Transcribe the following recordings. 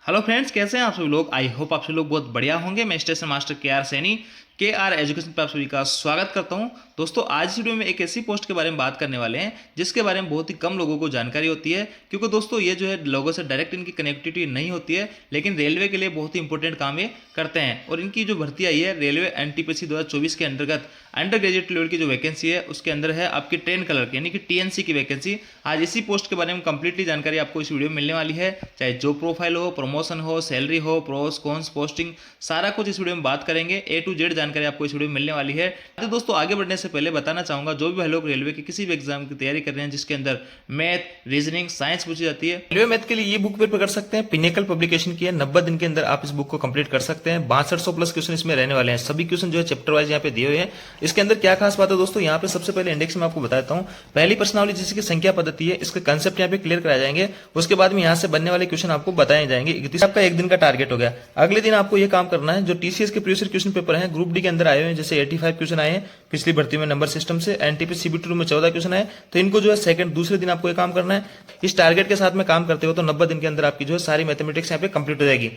Hello friends, कैसे हैं आप सभी लोग। आई होप आप सभी लोग बहुत बढ़िया होंगे। मैं स्टेशन मास्टर के सैनी एजुकेशन पर आप सभी का स्वागत करता हूं। दोस्तों, आज इस वीडियो में एक ऐसी पोस्ट के बारे में बात करने वाले हैं जिसके बारे में बहुत ही कम लोगों को जानकारी होती है, क्योंकि दोस्तों ये जो है लोगों से डायरेक्ट इनकी कनेक्टिविटी नहीं होती है, लेकिन रेलवे के लिए बहुत ही इंपॉर्टेंट काम ये करते हैं। और इनकी जो भर्ती आई है रेलवे एनटीपीसी 2024 के अंतर्गत अंडर ग्रेजुएट लेवल की जो वैकेंसी है उसके अंदर है आपकी ट्रेन कलर की यानी कि टीएनसी की वैकेंसी। आज इसी पोस्ट के बारे में कंप्लीटली जानकारी आपको इस वीडियो में मिलने वाली है, चाहे जॉब प्रोफाइल हो, प्रमोशन हो, सैलरी हो, प्रोस कॉन्स, पोस्टिंग, सारा कुछ इस वीडियो में बात करेंगे। ए टू जेड जानकारी आपको इस वीडियो में मिलने वाली है। तो दोस्तों, आगे बढ़ने से पहले बताना चाहूंगा, जो भी भाई लोग रेलवे के किसी भी एग्जाम की तैयारी कर रहे हैं जिसके अंदर मैथ, रीजनिंग, साइंस पूछी जाती है, रेलवे मैथ के लिए ये बुक प्रिपेयर कर सकते हैं। पिनेकल पब्लिकेशन की है, 90 दिन के अंदर आप इस बुक को कंप्लीट कर सकते हैं। 6200 प्लस क्वेश्चन इसमें रहने वाले हैं। सभी क्वेश्चन जो है चैप्टर वाइज यहाँ पे दिए हुए हैं। इसके अंदर क्या खास बात है दोस्तों, यहाँ पे सबसे पहले इंडेक्स में आपको बता देता हूँ। पहली प्रश्नावली जिसकी संख्या पद्धति है, इसके कंसेप्ट यहाँ पे क्लियर कराए जाएंगे। उसके बाद में यहाँ से बनने वाले क्वेश्चन आपको बताए जाएंगे। आपका एक दिन का टारगेट हो गया। अगले दिन आपको ये काम करना है, जो टीसीएस के प्रीवियस क्वेश्चन पेपर है ग्रुप डी के अंदर आए हुए हैं, जैसे 85 क्वेश्चन आए हैं पिछली भर्ती में नंबर सिस्टम से, एनटीपी सीबीटी में 14 क्वेश्चन आए, तो इनको जो है दूसरे दिन आपको ये काम करना है। इस टारगेट के साथ में काम करते हो तो 90 दिन के अंदर आपकी जो है सारी मैथमेटिक्स यहाँ पे कंप्लीट हो जाएगी।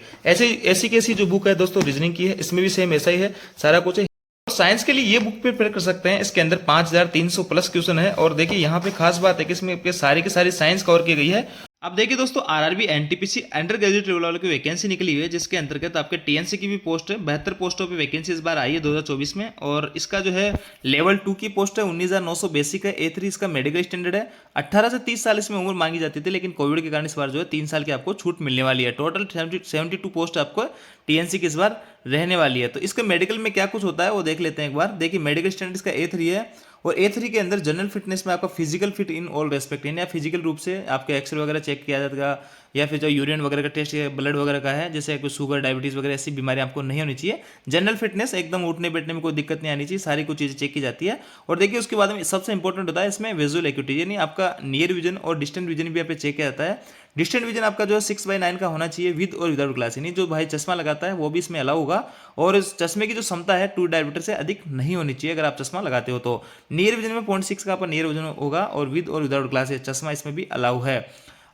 ऐसी कैसी जो बुक है दोस्तों रीजनिंग की है, इसमें भी सेम ऐसा ही है, सारा कुछ है। साइंस के लिए ये बुक प्रिपेयर कर सकते हैं। इसके अंदर 5300 प्लस क्वेश्चन है। और देखिए यहाँ पे खास बात है कि इसमें सारी की सारी साइंस कवर की गई है। अब देखिए दोस्तों, RRB NTPC under graduate level वालों की वैकेंसी निकली हुई है, जिसके अंतर्गत आपके टीएनसी की भी पोस्ट है। 72 पोस्टों पे वैकेंसी इस बार आई है 2024 में। और इसका जो है लेवल 2 की पोस्ट है, 19,900 बेसिक है। A3 इसका मेडिकल स्टैंडर्ड है। 18 से 30 साल इसमें उम्र मांगी जाती थी, लेकिन कोविड के कारण इस बार जो है 3 साल की आपको छूट मिलने वाली है। टोटल 72 पोस्ट आपको टीएनसी की इस बार रहने वाली है। तो इसके मेडिकल में क्या कुछ होता है वो देख लेते हैं एक बार। देखिए, मेडिकल स्टैंडर्ड इसका A3 है। और A3 के अंदर जनरल फिटनेस में आपका physical fit in all respect, यानी फिजिकल रूप से आपके एक्सरे वगैरह चेक किया जाएगा, या फिर जो यूरिन वगैरह का टेस्ट या ब्लड वगैरह का है, जैसे कोई शुगर, डायबिटीज वगैरह ऐसी बीमारी आपको नहीं होनी चाहिए। जनरल फिटनेस एकदम उठने बैठने में कोई दिक्कत नहीं आनी चाहिए, सारी कुछ चीज़ें चेक की जाती है। और देखिए उसके बाद में सबसे इंपॉर्टेंट होता है इसमें विजुअल एक्यूटी, यानी आपका नियर विजन और डिस्टेंट विजन भी यहाँ पे चेक किया जाता है। डिस्टेंट विजन आपका जो है 6/9 का होना चाहिए विद और विदाउट ग्लास, यानी जो भाई चश्मा लगाता है वो भी इसमें अलाउ होगा। और इस चश्मे की जो क्षमता है 2 डायमीटर से अधिक नहीं होनी चाहिए अगर आप चश्मा लगाते हो तो। नियर विजन में 0.6 का आपका नियर विजन होगा, और विद और विदाउट ग्लास चश्मा इसमें भी अलाउ है।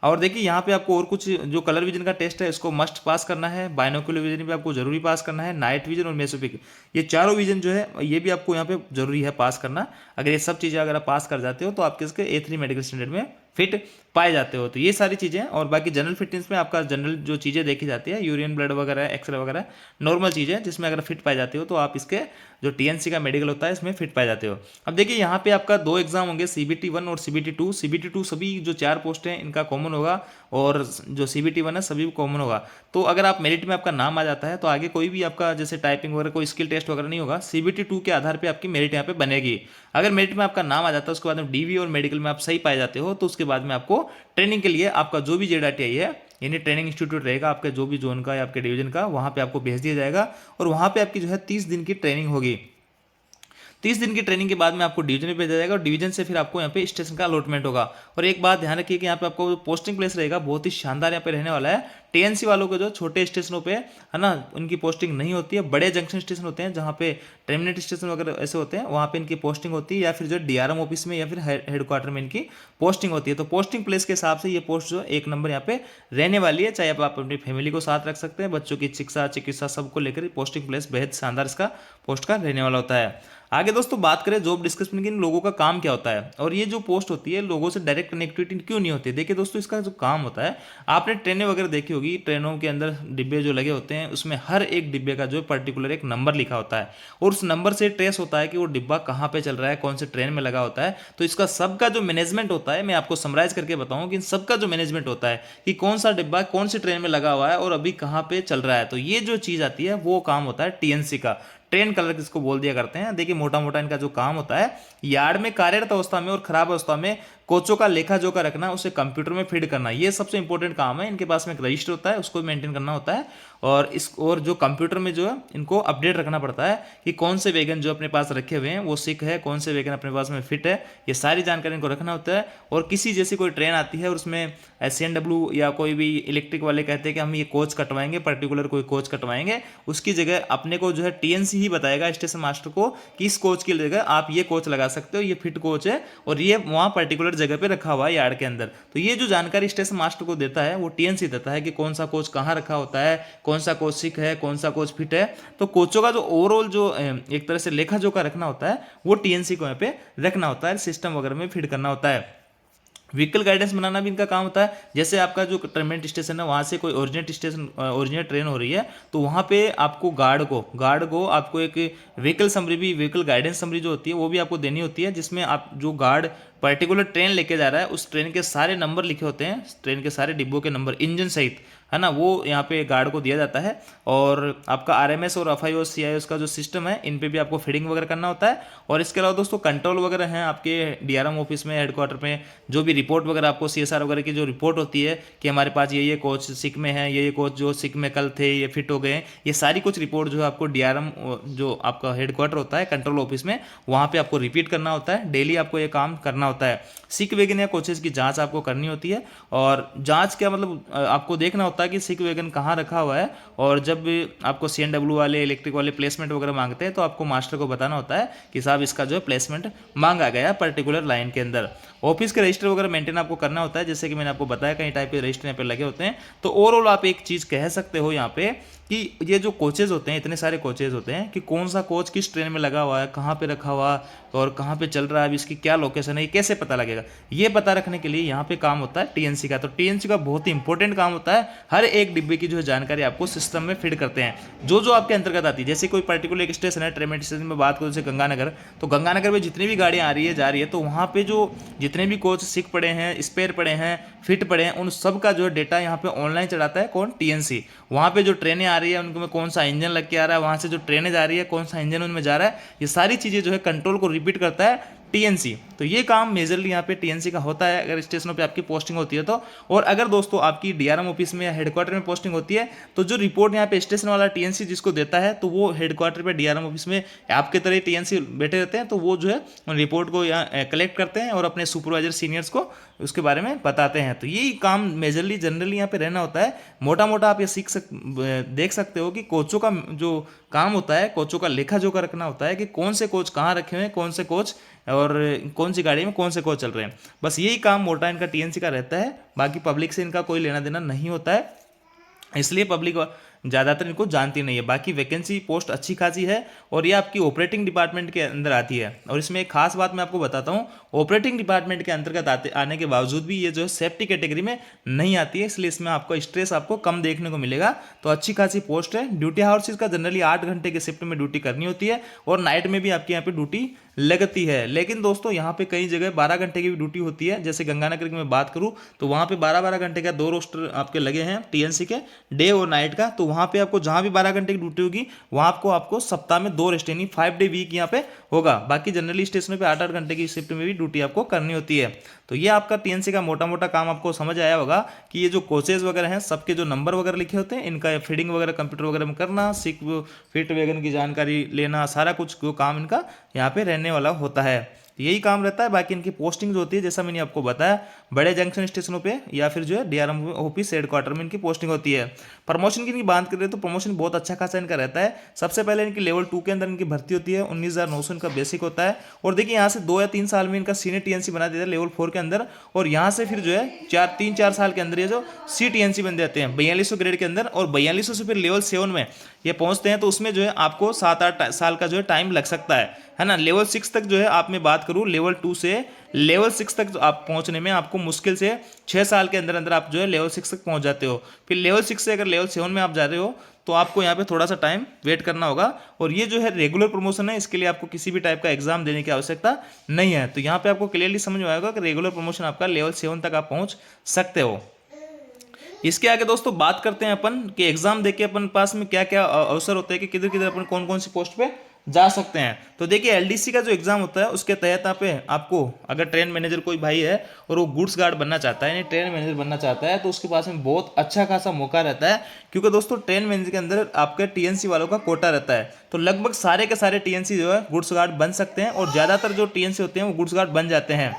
और देखिए यहाँ पे आपको और कुछ जो कलर विजन का टेस्ट है इसको मस्ट पास करना है। बाइनोकुलर विजन भी आपको जरूरी पास करना है। नाइट विजन और मेसोपिक, ये चारों विजन जो है ये भी आपको यहाँ पे जरूरी है पास करना। अगर ये सब चीज़ें अगर आप पास कर जाते हो तो आपके इसके A3 मेडिकल स्टैंडर्ड में फिट पाए जाते हो। तो ये सारी चीज़ें। और बाकी जनरल फिटनेस में आपका जनरल जो चीज़ें देखी जाती है, यूरिन, ब्लड वगैरह, एक्सरे वगैरह, नॉर्मल चीज़ें जिसमें अगर फिट पाए जाते हो तो आप इसके जो टीएनसी का मेडिकल होता है इसमें फिट पाए जाते हो। अब देखिए यहाँ पे आपका 2 एग्जाम होंगे, CBT 1 और CBT 2। CBT 2 सभी जो 4 पोस्ट हैं इनका कॉमन होगा, और जो CBT 1 है सभी कॉमन होगा। तो अगर आप मेरिट में आपका नाम आ जाता है तो आगे कोई भी आपका जैसे टाइपिंग वगैरह कोई स्किल टेस्ट वगैरह नहीं होगा। CBT 2 के आधार पर आपकी मेरिट यहाँ पे बनेगी। अगर मेरिट में आपका नाम आ जाता है उसके बाद में DV और मेडिकल में आप सही पाए जाते हो तो उसके बाद में आपको ट्रेनिंग के लिए आपका जो भी JDRTI है, यानी ट्रेनिंग इंस्टीट्यूट रहेगा आपके जो भी जोन का या आपके डिवीजन का, वहाँ पे आपको भेज दिया जाएगा। और वहाँ पे आपकी जो है 30 दिन की ट्रेनिंग होगी। 30 दिन की ट्रेनिंग के बाद में आपको डिवीजन में भेजा जाएगा, और डिवीजन से फिर आपको यहाँ पे स्टेशन का अलॉटमेंट होगा। और एक बात ध्यान रखिए कि यहाँ पे आपको पोस्टिंग प्लेस रहेगा बहुत ही शानदार यहाँ पे रहने वाला है। टीएनसी वालों को जो छोटे स्टेशनों पे है ना उनकी पोस्टिंग नहीं होती है। बड़े जंक्शन स्टेशन होते हैं जहाँ पे टर्मिनेट स्टेशन वगैरह ऐसे होते हैं, वहाँ पे इनकी पोस्टिंग होती है, या फिर जो DRM ऑफिस में या फिर हेडक्वार्टर में इनकी पोस्टिंग होती है। तो पोस्टिंग प्लेस के हिसाब से ये पोस्ट जो 1 नंबर यहाँ पे रहने वाली है। चाहे आप अपनी फैमिली को साथ रख सकते हैं, बच्चों की शिक्षा, चिकित्सा सबको लेकर पोस्टिंग प्लेस बेहद शानदार इसका पोस्ट का रहने वाला होता है। आगे दोस्तों बात करें जॉब डिस्क्रिप्शन की, इन लोगों का काम क्या होता है और ये जो पोस्ट होती है लोगों से डायरेक्ट कनेक्टिविटी क्यों नहीं होती है। देखिए दोस्तों, इसका जो काम होता है, आपने ट्रेनें वगैरह देखी होगी, ट्रेनों के अंदर डिब्बे जो लगे होते हैं उसमें हर एक डिब्बे का जो पर्टिकुलर एक नंबर लिखा होता है, और उस नंबर से ट्रेस होता है कि वो डिब्बा कहाँ पे चल रहा है, कौन से ट्रेन में लगा होता है। तो इसका सबका जो मैनेजमेंट होता है, मैं आपको समराइज करके बताऊं कि इन सबका जो मैनेजमेंट होता है कि कौन सा डिब्बा कौन सी ट्रेन में लगा हुआ है और अभी कहाँ पे चल रहा है, तो ये जो चीज़ आती है वो काम होता है टीएनसी का। ट्रेन कलर किसको बोल दिया करते हैं। देखिए मोटा मोटा इनका जो काम होता है, यार्ड में कार्यरत अवस्था में और खराब अवस्था में कोचों का लेखा जोखा रखना, उसे कंप्यूटर में फीड करना, ये सबसे इंपॉर्टेंट काम है। इनके पास में एक रजिस्टर होता है, उसको मेंटेन करना होता है, और जो कंप्यूटर में जो है इनको अपडेट रखना पड़ता है कि कौन से वैगन जो अपने पास रखे हुए हैं वो सिक है, कौन से वैगन अपने पास में फिट है, ये सारी जानकारी इनको रखना होता है। और किसी जैसी कोई ट्रेन आती है और उसमें CNW या कोई भी इलेक्ट्रिक वाले कहते हैं कि हम ये कोच कटवाएंगे, पर्टिकुलर कोई कोच कटवाएंगे, उसकी जगह अपने को जो है टीएनसी ही बताएगा स्टेशन मास्टर को कि इस कोच की जगह आप ये कोच लगा सकते हो, ये फिट कोच है और ये वहाँ पर्टिकुलर जगह पे रखा हुआ है यार्ड के अंदर। तो ये जो जानकारी स्टेशन मास्टर को देता है वो टीएनसी देता है कि कौन सा कोच कहाँ रखा होता है, कौन सा कोच सिक है, कौन सा कोच फिट है। तो कोचों का जो ओवरऑल जो एक तरह से लेखा जोखा रखना होता है वो टीएनसी को यहाँ पे रखना होता है, सिस्टम वगैरह में फिट करना होता है। व्हीकल गाइडेंस बनाना भी इनका काम होता है। जैसे आपका जो टर्मिनेट स्टेशन है वहाँ से कोई ओरिजिनेट ट्रेन हो रही है तो वहाँ पे आपको गार्ड को आपको एक व्हीकल समरी भी, व्हीकल गाइडेंस समरी जो होती है वो भी आपको देनी होती है, जिसमें आप जो गार्ड पर्टिकुलर ट्रेन लेके जा रहा है उस ट्रेन के सारे नंबर लिखे होते हैं, ट्रेन के सारे डिब्बों के नंबर इंजन सहित, है ना, वो यहाँ पे गार्ड को दिया जाता है। और आपका आरएमएस और एफआईओ सीआईओ का जो सिस्टम है इन पे भी आपको फीडिंग वगैरह करना होता है। और इसके अलावा दोस्तों कंट्रोल वगैरह हैं आपके डीआरएम ऑफिस में, हेडक्वार्टर में, जो भी रिपोर्ट वगैरह आपको सीएसआर वगैरह की जो रिपोर्ट होती है कि हमारे पास ये कोच सिक में है, ये कोच जो सिक में कल थे ये फिट हो गए, ये सारी कुछ रिपोर्ट जो है आपको डीआरएम जो आपका हेडक्वार्टर होता है कंट्रोल ऑफिस में वहाँ पे आपको रिपीट करना होता है। डेली आपको ये काम करना होता है। सिक वैगन या कोचेस की जांच आपको करनी होती है। और जांच क्या मतलब आपको देखना होता है कि सिक वैगन कहाँ रखा हुआ है। और जब आपको सीएनडब्ल्यू वाले, इलेक्ट्रिक वाले प्लेसमेंट वगैरह मांगते हैं तो आपको मास्टर को बताना होता है कि साहब इसका जो है प्लेसमेंट मांगा गया पर्टिकुलर लाइन के अंदर। ऑफिस के रजिस्टर वगैरह मेंटेन आपको करना होता है, जैसे कि मैंने आपको बताया कई टाइप के रजिस्टर यहाँ पे लगे होते हैं। तो ओवरऑल आप एक चीज़ कह सकते हो यहाँ पे कि ये जो कोचेज होते हैं, इतने सारे कोचेज होते हैं कि कौन सा कोच किस ट्रेन में लगा हुआ है, कहाँ पे रखा हुआ और कहाँ पे चल रहा है, अभी इसकी क्या लोकेशन है, ये कैसे पता लगेगा, ये पता रखने के लिए यहाँ पे काम होता है टीएनसी का। तो टीएनसी का बहुत ही इंपॉर्टेंट काम होता है, हर एक डिब्बे की जो है जानकारी आपको सिस्टम में फीड करते हैं जो आपके अंतर्गत आती है। जैसे कोई पर्टिकुलर एक स्टेशन है, ट्रेन स्टेशन में बात करूँ जैसे गंगानगर, तो गंगानगर में जितनी भी गाड़ियाँ आ रही है जा रही है तो वहाँ पे जो जितने भी कोच सिक पड़े हैं, स्पेयर पड़े हैं, फिट पड़े हैं, उन सब का जो है डेटा यहाँ पे ऑनलाइन चढ़ाता है कौन, टीएनसी। वहाँ पे जो ट्रेनें आ रही है उनके में कौन सा इंजन लग के आ रहा है, वहाँ से जो ट्रेनें जा रही है कौन सा इंजन उनमें जा रहा है, ये सारी चीज़ें जो है कंट्रोल को रिपीट करता है टीएनसी। तो ये काम मेजरली यहाँ पे टीएनसी का होता है अगर स्टेशनों पे आपकी पोस्टिंग होती है तो। और अगर दोस्तों आपकी डीआरएम ऑफिस में या हेडक्वार्टर में पोस्टिंग होती है तो जो रिपोर्ट यहाँ पे स्टेशन वाला टीएनसी जिसको देता है तो वो हेडक्वार्टर पे डीआरएम ऑफिस में आपके तरह टीएनसी बैठे रहते हैं, तो वो जो है रिपोर्ट को यहाँ कलेक्ट करते हैं और अपने सुपरवाइजर सीनियर्स को उसके बारे में बताते हैं। तो यही काम मेजरली जनरली यहाँ पे रहना होता है। मोटा मोटा आप ये देख सकते हो कि कोचों का जो काम होता है, कोचों का लेखा जोखा रखना होता है कि कौन से कोच कहाँ रखे हुए हैं, कौन से कोच और कौन सी गाड़ी में कौन से कोच चल रहे हैं। बस यही काम मोटा इनका टीएनसी का रहता है, बाकी पब्लिक से इनका कोई लेना देना नहीं होता है, इसलिए पब्लिक ज़्यादातर इनको जानती नहीं है। बाकी वैकेंसी पोस्ट अच्छी खासी है और ये आपकी ऑपरेटिंग डिपार्टमेंट के अंदर आती है। और इसमें एक खास बात मैं आपको बताता हूँ, ऑपरेटिंग डिपार्टमेंट के अंतर्गत आने के बावजूद भी ये जो है सेफ्टी कैटेगरी में नहीं आती है, इसलिए इसमें आपको स्ट्रेस आपको कम देखने को मिलेगा। तो अच्छी खासी पोस्ट है। ड्यूटी आवर्स इसका जनरली 8 घंटे के शिफ्ट में ड्यूटी करनी होती है और नाइट में भी आपके यहाँ पे ड्यूटी लगती है। लेकिन दोस्तों यहाँ पे कई जगह 12 घंटे की भी ड्यूटी होती है। जैसे गंगानगर की मैं बात करूँ तो वहाँ पे 12-12 घंटे का 2 रोस्टर आपके लगे हैं टीएनसी के, डे और नाइट का। तो वहाँ पे आपको जहाँ भी 12 घंटे की ड्यूटी होगी वहाँ आपको सप्ताह में 2 रेस्ट यानी 5 डे वीक यहाँ पे होगा। बाकी जनरली स्टेशनों पे 8-8 घंटे की शिफ्ट में भी ड्यूटी आपको करनी होती है। तो ये आपका टीएनसी का मोटा मोटा काम आपको समझ आया होगा कि ये जो कोचेज वगैरह हैं सबके जो नंबर वगैरह लिखे होते हैं इनका फीडिंग वगैरह कंप्यूटर वगैरह में करना, सिक फिट वैगन की जानकारी लेना, सारा कुछ जो काम इनका यहाँ पे रहने वाला होता है। यही काम रहता है। बाकी इनकी पोस्टिंग जो होती है जैसा मैंने आपको बताया बड़े जंक्शन स्टेशनों पे या फिर जो है डीआरएम ऑफिस हेडक्वार्टर में इनकी पोस्टिंग होती है। प्रमोशन की इनकी बात करें तो प्रमोशन बहुत अच्छा खासा इनका रहता है। सबसे पहले इनकी लेवल 2 के अंदर इनकी भर्ती होती है, 19,900 इनका बेसिक होता है। और देखिए यहाँ से 2 या 3 साल में इनका सीनियर टीएनसी बना देता है लेवल 4 के अंदर। और यहाँ से फिर जो है 3-4 साल के अंदर ये जो सी टीएनसी बन जाते हैं 4200 ग्रेड के अंदर। और 4200 से फिर लेवल 7 में ये पहुंचते हैं तो उसमें जो है आपको 7-8 साल का जो है टाइम लग सकता है ना। लेवल 6 तक जो है आप मैं बात करूँ लेवल 2 से लेवल 6 तक आप पहुंचने में आपको मुश्किल से 6 साल के अंदर अंदर आप जो है लेवल 6 तक पहुंच जाते हो। फिर लेवल 6 से अगर लेवल 7 में आप जा रहे हो तो आपको यहाँ पे थोड़ा सा टाइम वेट करना होगा। और ये जो है रेगुलर प्रमोशन है, इसके लिए आपको किसी भी टाइप का एग्जाम देने की आवश्यकता नहीं है। तो यहाँ पे आपको क्लियरली समझ में आएगा कि रेगुलर प्रमोशन आपका लेवल 7 तक आप पहुँच सकते हो। इसके आगे दोस्तों बात करते हैं अपन कि एग्जाम देके अपन पास में क्या क्या अवसर होते हैं कि किधर किधर अपन कौन कौन सी पोस्ट पे जा सकते हैं। तो देखिए एलडीसी का जो एग्जाम होता है उसके तहत आप आपको अगर ट्रेन मैनेजर कोई भाई है और वो गुड्स गार्ड बनना चाहता है यानी ट्रेन मैनेजर बनना चाहता है तो उसके पास में बहुत अच्छा खासा मौका रहता है। क्योंकि दोस्तों ट्रेन मैनेजर के अंदर आपके टीएनसी वालों का कोटा रहता है। तो लगभग सारे के सारे टीएनसी जो है गुड्स गार्ड बन सकते हैं और ज़्यादातर जो टीएनसी होते हैं वो गुड्स गार्ड बन जाते हैं।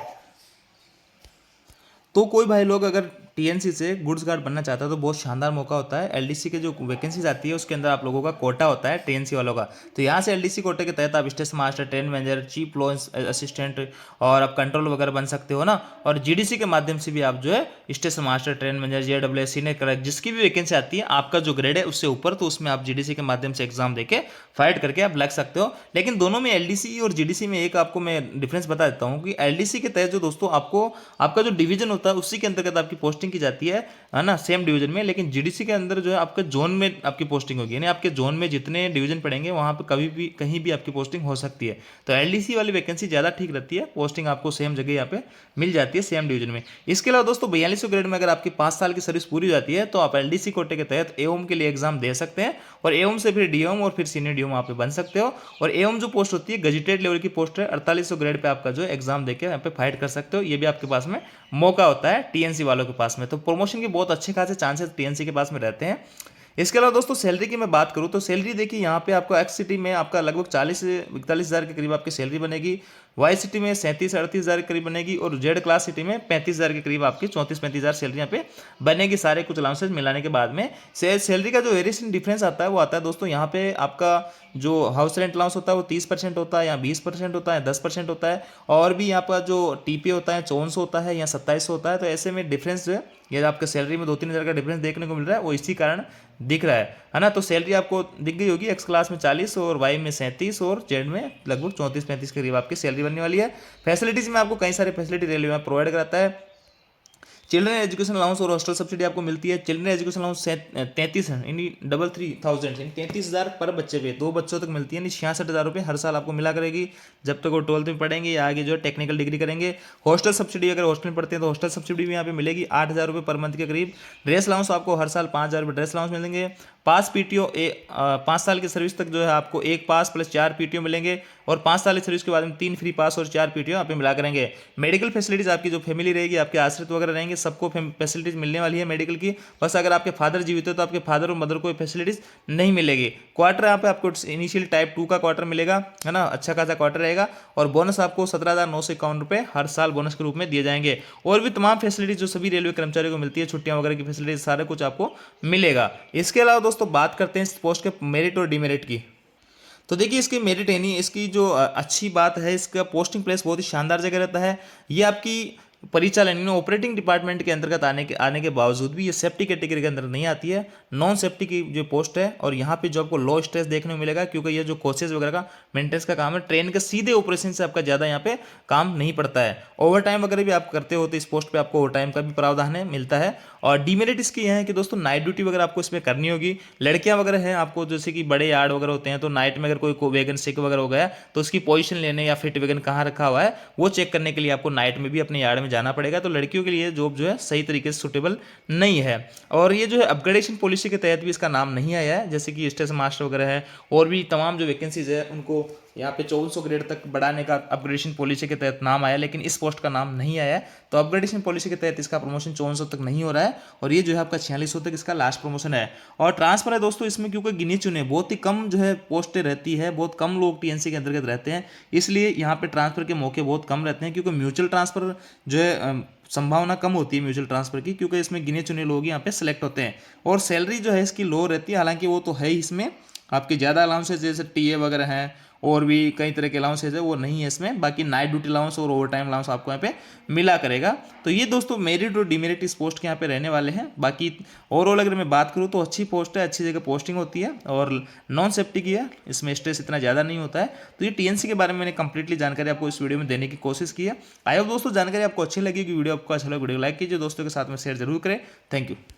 तो कोई भाई लोग अगर टीएनसी से गुड्स गार्ड बनना चाहता है तो बहुत शानदार मौका होता है। एलडीसी के जो वैकेंसीज आती है उसके अंदर आप लोगों का कोटा होता है टीएनसी वालों का। तो यहाँ से एलडीसी कोटे के तहत आप station master, train manager, chief law assistant और आप कंट्रोल वगैरह बन सकते हो ना। और जीडीसी के माध्यम से भी आप जो है station master, train manager, JWS, senior clerk, जिसकी भी वैकेंसी आती है आपका जो ग्रेड है उससे ऊपर, तो उसमें आप जीडीसी के माध्यम से एग्जाम देके फाइट करके आप लग सकते हो। लेकिन दोनों में एलडीसी और जीडीसी में एक आपको मैं डिफरेंस बता देता हूँ कि एलडीसी के तहत जो दोस्तों आपको आपका जो डिवीजन होता है उसी के अंतर्गत आपकी पोस्टिंग की जाती है ना, सेम डिवीजन में। लेकिन जीडीसी के अंदर जो है आपके जोन में आपकी पोस्टिंग होगी, यानी आपके जोन में जितने डिवीजन पड़ेंगे वहां पर कभी भी कहीं भी आपकी पोस्टिंग हो सकती है। तो एलडीसी वाली वैकेंसी ज़्यादा ठीक रहती है, पोस्टिंग आपको सेम जगह यहाँ पे मिल जाती है, सेम डिवीजन में। इसके अलावा दोस्तों 4200 ग्रेड में अगर आपकी 5 साल की सर्विस पूरी हो जाती है तो आप एलडीसी कोटे के तहत एओम के लिए एग्जाम दे सकते हैं और एओम से फिर डीओम और फिर सीनियर डीओम आप बन सकते हो। और एओम जो पोस्ट होती है गजेटेड लेवल की पोस्ट है, 4800 ग्रेड पे आपका जो एग्जाम देके यहाँ पे फाइट कर सकते हो। ये भी आपके पास में मौका होता है टीएनसी वालों के पास में। तो प्रमोशन के बहुत अच्छे खासे चांसेस टीएनसी के पास में रहते हैं। इसके अलावा दोस्तों सैलरी की मैं बात करूं तो सैलरी देखिए यहाँ पे आपको एक्स सिटी में आपका लगभग 40 से 41 हज़ार के करीब आपकी सैलरी बनेगी, वाई सिटी में 37-38 हज़ार के करीब बनेगी और जेड क्लास सिटी में 35 हज़ार के करीब आपकी 34-35 हज़ार सैलरी यहाँ पे बनेगी, सारे कुछ अलाउंसेस मिलाने के बाद में। सैलरी का जो वेरिएशन डिफरेंस आता है वो आता है दोस्तों यहाँ पे आपका जो हाउस रेंट अलाउंस होता है वो 30% होता है या 20% होता है, 10% होता है। और भी यहाँ पर जो टीपी होता है 5400 होता है या 2700 होता है। तो ऐसे में डिफरेंस जो है ये आपके सैलरी में 2-3 हज़ार का डिफरेंस देखने को मिल रहा है, वो इसी कारण दिख रहा है ना। तो सैलरी आपको दिख गई होगी, एक्स क्लास में 40 और वाई में 37 और जेड में लगभग 34-35 के करीब आपकी सैलरी बनने वाली है। फैसिलिटीज़ में आपको कई सारे फैसिलिटी रेलवे में प्रोवाइड कराता है। चिल्ड्रन एजुकेशन अलाउंस और हॉस्टल सब्सिडी आपको मिलती है। चिल्ड्रन एजुकेशन अलाउंस 33 है, यानी 33,000 33,000 पर बच्चे पे 2 बच्चों तक मिलती है, यानी 66,000 रुपये हर साल आपको मिला करेगी जब तक वो 12th में पढ़ेंगे या आगे जो है टेक्निकल डिग्री करेंगे। हॉस्टल सब्सिडी अगर हॉस्टल में पढ़ते हैं तो हॉस्टल सब्सिडी भी यहाँ पे मिलेगी 8,000 रुपये पर मंथ के करीब। ड्रेस अलाउंस आपको हर साल 5,000 रुपये ड्रेस अलाउंस मिलेंगे। पास पीटीओ 5 साल की सर्विस तक जो है आपको 1 पास प्लस 4 पीटीओ मिलेंगे और 5 साल की सर्विस के बाद में 3 फ्री पास और 4 पीटीओ यहाँ पे मिला करेंगे। मेडिकल फैसिलिटीज आपकी जो फैमिली रहेगी, आपके आश्रित वगैरह रहेंगे, सबको फैसिलिटीज मिलने वाली है मेडिकल की। बस अगर आपके फादर जीवित हो तो आपके फादर और मदर को फैसिलिटीज नहीं मिलेगी। क्वार्टर यहाँ पे आपको इनिशियल टाइप 2 का क्वार्टर मिलेगा, है ना, अच्छा खासा क्वार्टर रहेगा। और बोनस आपको 17,951 रुपये हर साल बोनस के रूप में दिए जाएंगे। और भी तमाम फैसिलिटीज जो सभी रेलवे कर्मचारियों को मिलती है, छुट्टियां वगैरह की फैसिलिटीज, सारा कुछ आपको मिलेगा। इसके अलावा दोस्तों बात करते हैं इस पोस्ट के मेरिट और डिमेरिट की। तो देखिए इसकी मेरिट है नहीं, इसकी जो अच्छी बात है, इसका पोस्टिंग प्लेस बहुत ही शानदार जगह रहता है। ये आपकी परिचालन ऑपरेटिंग डिपार्टमेंट के अंतर्गत आने के बावजूद भी ये सेफ्टी कैटेगरी के अंदर नहीं आती है, नॉन सेफ्टी की जो पोस्ट है। और यहाँ पे जो आपको लो स्ट्रेस देखने को मिलेगा क्योंकि ये जो कोचेज वगैरह का मेंटेनेंस का काम है, ट्रेन के सीधे ऑपरेशन से आपका ज़्यादा यहाँ पे काम नहीं पड़ता है। ओवर टाइम वगैरह भी आप करते हो तो इस पोस्ट पर आपको ओवर टाइम का भी प्रावधान है, मिलता है। और डीमेरिट इसकी यह है कि दोस्तों नाइट ड्यूटी वगैरह आपको इसमें करनी होगी। लड़कियां वगैरह हैं, आपको जैसे कि बड़े यार्ड वगैरह होते हैं तो नाइट में अगर कोई वैगन सिक वगैरह हो गया तो उसकी पोजीशन लेने या फिट वैगन कहाँ रखा हुआ है वो चेक करने के लिए आपको नाइट में भी अपने यार्ड में जाना पड़ेगा। तो लड़कियों के लिए जॉब जो है सही तरीके से सुटेबल नहीं है। और ये जो है अपग्रेडेशन पॉलिसी के तहत भी इसका नाम नहीं आया है, जैसे कि स्टेशन मास्टर वगैरह है और भी तमाम जो वैकेंसीज है उनको यहाँ पे 2400 ग्रेड तक बढ़ाने का अपग्रेडेशन पॉलिसी के तहत नाम आया, लेकिन इस पोस्ट का नाम नहीं आया है। तो अपग्रेडेशन पॉलिसी के तहत इसका प्रमोशन 5400 तक नहीं हो रहा है और ये जो है आपका 4600 तक इसका लास्ट प्रमोशन है। और ट्रांसफर है दोस्तों इसमें क्योंकि गिने चुने बहुत ही कम जो है पोस्टें रहती है, बहुत कम लोग टीएनसी के अंतर्गत रहते हैं, इसलिए यहाँ पे ट्रांसफर के मौके बहुत कम रहते हैं। क्योंकि म्यूचुअल ट्रांसफर जो है संभावना कम होती है म्यूचुअल ट्रांसफर की, क्योंकि इसमें गिने चुने लोग यहाँ पे सेलेक्ट होते हैं। और सैलरी जो है इसकी लो रहती है, हालांकि वो तो है ही, इसमें आपके ज़्यादा अलाउंसेज जैसे टीए वगैरह हैं और भी कई तरह के अलाउंसेज है वो नहीं है इसमें। बाकी नाइट ड्यूटी अलाउंस और ओवर टाइम अलाउंस आपको यहाँ पे मिला करेगा। तो ये दोस्तों मेरिट और डिमेरिट इस पोस्ट के यहाँ पे रहने वाले हैं। बाकी ओवरऑल अगर मैं बात करूँ तो अच्छी पोस्ट है, अच्छी जगह पोस्टिंग होती है और नॉन सेफ्टी की है, इसमें स्ट्रेस इतना ज़्यादा नहीं होता है। तो ये टीएनसी के बारे में मैंने कंप्लीटली जानकारी आपको इस वीडियो में देने की कोशिश की है। आई होप दोस्तों जानकारी आपको अच्छी लगी, कि वीडियो आपको अच्छा लगे वीडियो लाइक कीजिए, दोस्तों के साथ में शेयर जरूर करें। Thank you.